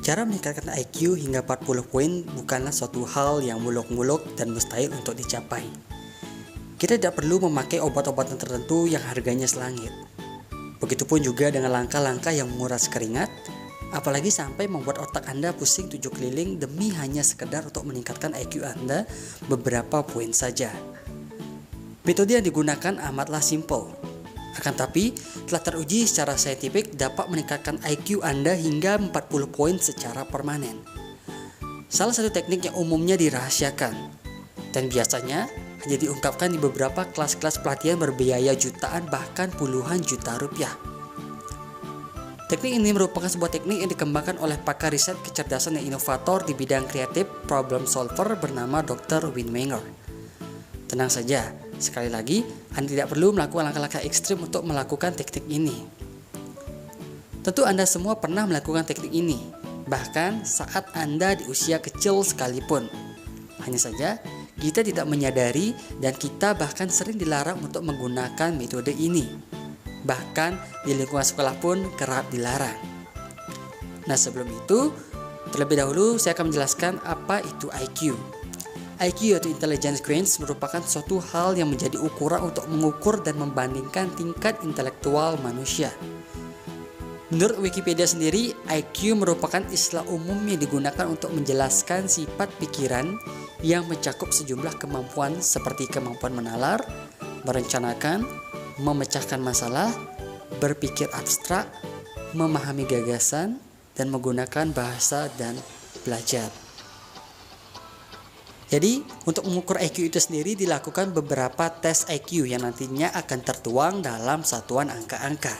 Cara meningkatkan IQ hingga 40 poin bukanlah suatu hal yang muluk-muluk dan mustahil untuk dicapai. Kita tidak perlu memakai obat-obatan tertentu yang harganya selangit. Begitupun juga dengan langkah-langkah yang menguras keringat, apalagi sampai membuat otak Anda pusing 7 keliling demi hanya sekedar untuk meningkatkan IQ Anda beberapa poin saja. Metode yang digunakan amatlah simpel. Akan tapi, telah teruji secara saintifik dapat meningkatkan IQ Anda hingga 40 poin secara permanen. Salah satu teknik yang umumnya dirahasiakan, dan biasanya hanya diungkapkan di beberapa kelas-kelas pelatihan berbiaya jutaan bahkan puluhan juta rupiah. Teknik ini merupakan sebuah teknik yang dikembangkan oleh pakar riset kecerdasan dan inovator di bidang kreatif problem solver bernama Dr. Wayne Wenger. Tenang saja, sekali lagi, Anda tidak perlu melakukan langkah-langkah ekstrim untuk melakukan teknik ini. Tentu Anda semua pernah melakukan teknik ini, bahkan saat Anda di usia kecil sekalipun. Hanya saja, kita tidak menyadari dan kita bahkan sering dilarang untuk menggunakan metode ini. Bahkan di lingkungan sekolah pun kerap dilarang. Nah, sebelum itu, terlebih dahulu saya akan menjelaskan apa itu IQ. IQ atau Intelligence Quotient merupakan suatu hal yang menjadi ukuran untuk mengukur dan membandingkan tingkat intelektual manusia. Menurut Wikipedia sendiri, IQ merupakan istilah umum yang digunakan untuk menjelaskan sifat pikiran yang mencakup sejumlah kemampuan seperti kemampuan menalar, merencanakan, memecahkan masalah, berpikir abstrak, memahami gagasan, dan menggunakan bahasa dan belajar. Jadi, untuk mengukur IQ itu sendiri dilakukan beberapa tes IQ yang nantinya akan tertuang dalam satuan angka-angka.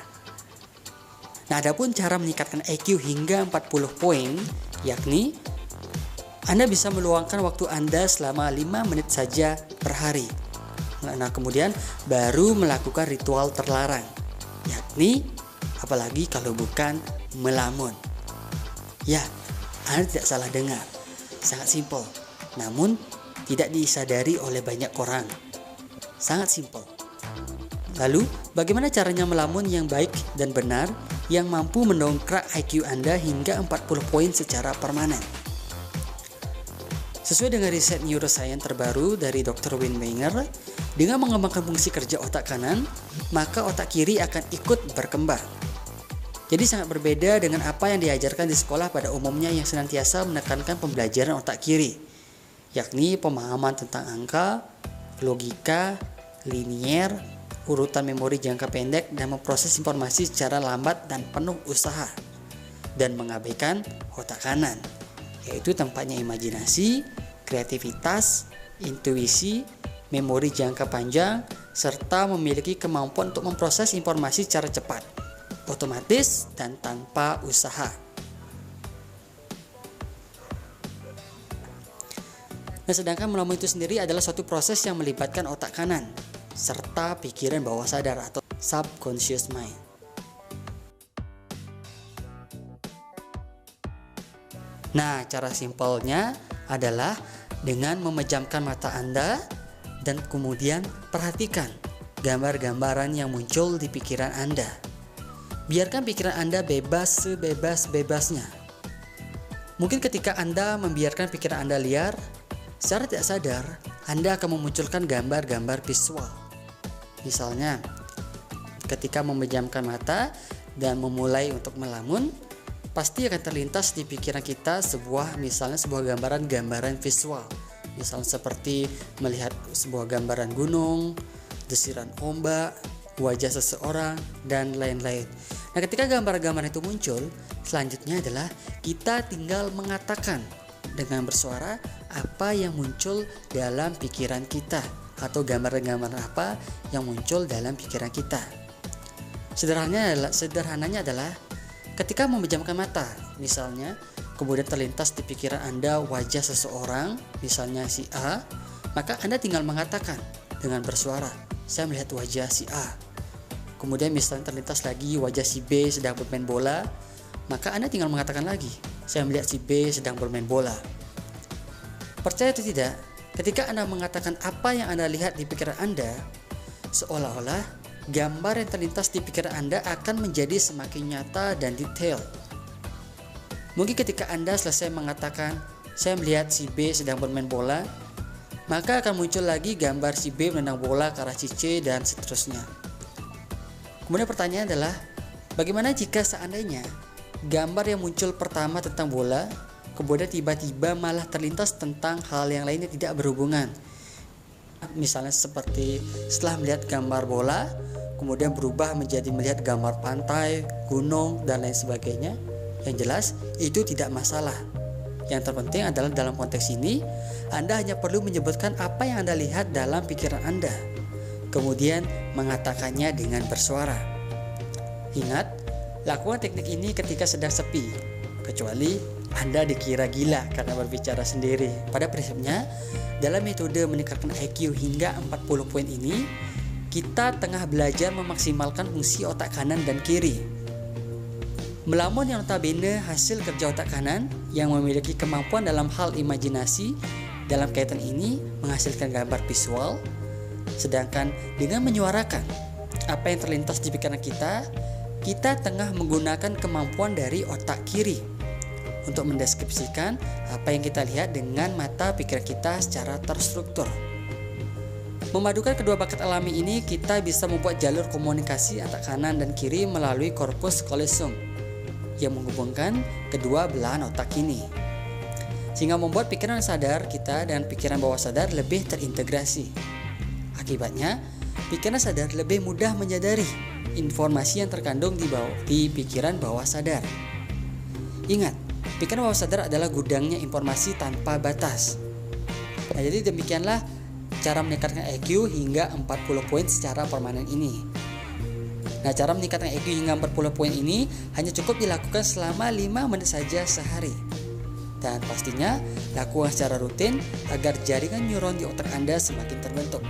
Nah, adapun cara meningkatkan IQ hingga 40 poin, yakni Anda bisa meluangkan waktu Anda selama 5 menit saja per hari. Nah, kemudian baru melakukan ritual terlarang, yakni apalagi kalau bukan melamun. Ya, Anda tidak salah dengar, sangat simpel. Namun, tidak disadari oleh banyak orang. Sangat simpel. Lalu, bagaimana caranya melamun yang baik dan benar yang mampu mendongkrak IQ Anda hingga 40 poin secara permanen? Sesuai dengan riset neuroscience terbaru dari Dr. Wayne Wenger, dengan mengembangkan fungsi kerja otak kanan, maka otak kiri akan ikut berkembang. Jadi sangat berbeda dengan apa yang diajarkan di sekolah pada umumnya yang senantiasa menekankan pembelajaran otak kiri, yakni pemahaman tentang angka, logika, linier, urutan memori jangka pendek, dan memproses informasi secara lambat dan penuh usaha, dan mengabaikan otak kanan, yaitu tempatnya imajinasi, kreativitas, intuisi, memori jangka panjang, serta memiliki kemampuan untuk memproses informasi secara cepat, otomatis, dan tanpa usaha. Nah, sedangkan melamun itu sendiri adalah suatu proses yang melibatkan otak kanan serta pikiran bawah sadar atau subconscious mind. Nah, cara simpelnya adalah dengan memejamkan mata Anda dan kemudian perhatikan gambar-gambaran yang muncul di pikiran Anda. Biarkan pikiran Anda bebas sebebas-bebasnya. Mungkin ketika Anda membiarkan pikiran Anda liar, secara tidak sadar, Anda akan memunculkan gambar-gambar visual. Misalnya, ketika memejamkan mata dan memulai untuk melamun, pasti akan terlintas di pikiran kita sebuah gambaran visual. Misalnya seperti melihat sebuah gambaran gunung, desiran ombak, wajah seseorang, dan lain-lain. Nah, ketika gambar-gambar itu muncul, selanjutnya adalah kita tinggal mengatakan dengan bersuara apa yang muncul dalam pikiran kita atau gambar-gambar apa yang muncul dalam pikiran kita. Sederhananya adalah ketika memejamkan mata, misalnya, kemudian terlintas di pikiran Anda wajah seseorang, misalnya si A, maka Anda tinggal mengatakan dengan bersuara, saya melihat wajah si A. Kemudian misalnya terlintas lagi wajah si B sedang bermain bola, maka Anda tinggal mengatakan lagi, saya melihat si B sedang bermain bola. Percaya atau tidak, ketika Anda mengatakan apa yang Anda lihat di pikiran Anda, seolah-olah gambar yang terlintas di pikiran Anda akan menjadi semakin nyata dan detail. Mungkin ketika Anda selesai mengatakan, saya melihat si B sedang bermain bola, maka akan muncul lagi gambar si B menendang bola ke arah si C dan seterusnya. Kemudian pertanyaan adalah, bagaimana jika seandainya gambar yang muncul pertama tentang bola, kemudian tiba-tiba malah terlintas tentang hal yang lainnya tidak berhubungan. Misalnya seperti setelah melihat gambar bola, kemudian berubah menjadi melihat gambar pantai, gunung, dan lain sebagainya. Yang jelas, itu tidak masalah. Yang terpenting adalah dalam konteks ini, Anda hanya perlu menyebutkan apa yang Anda lihat dalam pikiran Anda, kemudian mengatakannya dengan bersuara. Ingat, lakukan teknik ini ketika sedang sepi, kecuali Anda dikira gila karena berbicara sendiri. Pada prinsipnya, dalam metode meningkatkan IQ hingga 40 poin ini, kita tengah belajar memaksimalkan fungsi otak kanan dan kiri. Melamun yang notabene hasil kerja otak kanan yang memiliki kemampuan dalam hal imajinasi dalam kaitan ini menghasilkan gambar visual, sedangkan dengan menyuarakan apa yang terlintas di pikiran kita tengah menggunakan kemampuan dari otak kiri untuk mendeskripsikan apa yang kita lihat dengan mata pikiran kita secara terstruktur. Memadukan kedua bakat alami ini, kita bisa membuat jalur komunikasi otak kanan dan kiri melalui corpus callosum yang menghubungkan kedua belahan otak ini, sehingga membuat pikiran sadar kita dan pikiran bawah sadar lebih terintegrasi. Akibatnya, pikiran sadar lebih mudah menyadari informasi yang terkandung di pikiran bawah sadar. Ingat, pikiran bawah sadar adalah gudangnya informasi tanpa batas. Nah, jadi demikianlah cara meningkatkan IQ hingga 40 poin secara permanen ini. Nah, cara meningkatkan IQ hingga 40 poin ini hanya cukup dilakukan selama 5 menit saja sehari. Dan pastinya lakukan secara rutin agar jaringan neuron di otak Anda semakin terbentuk.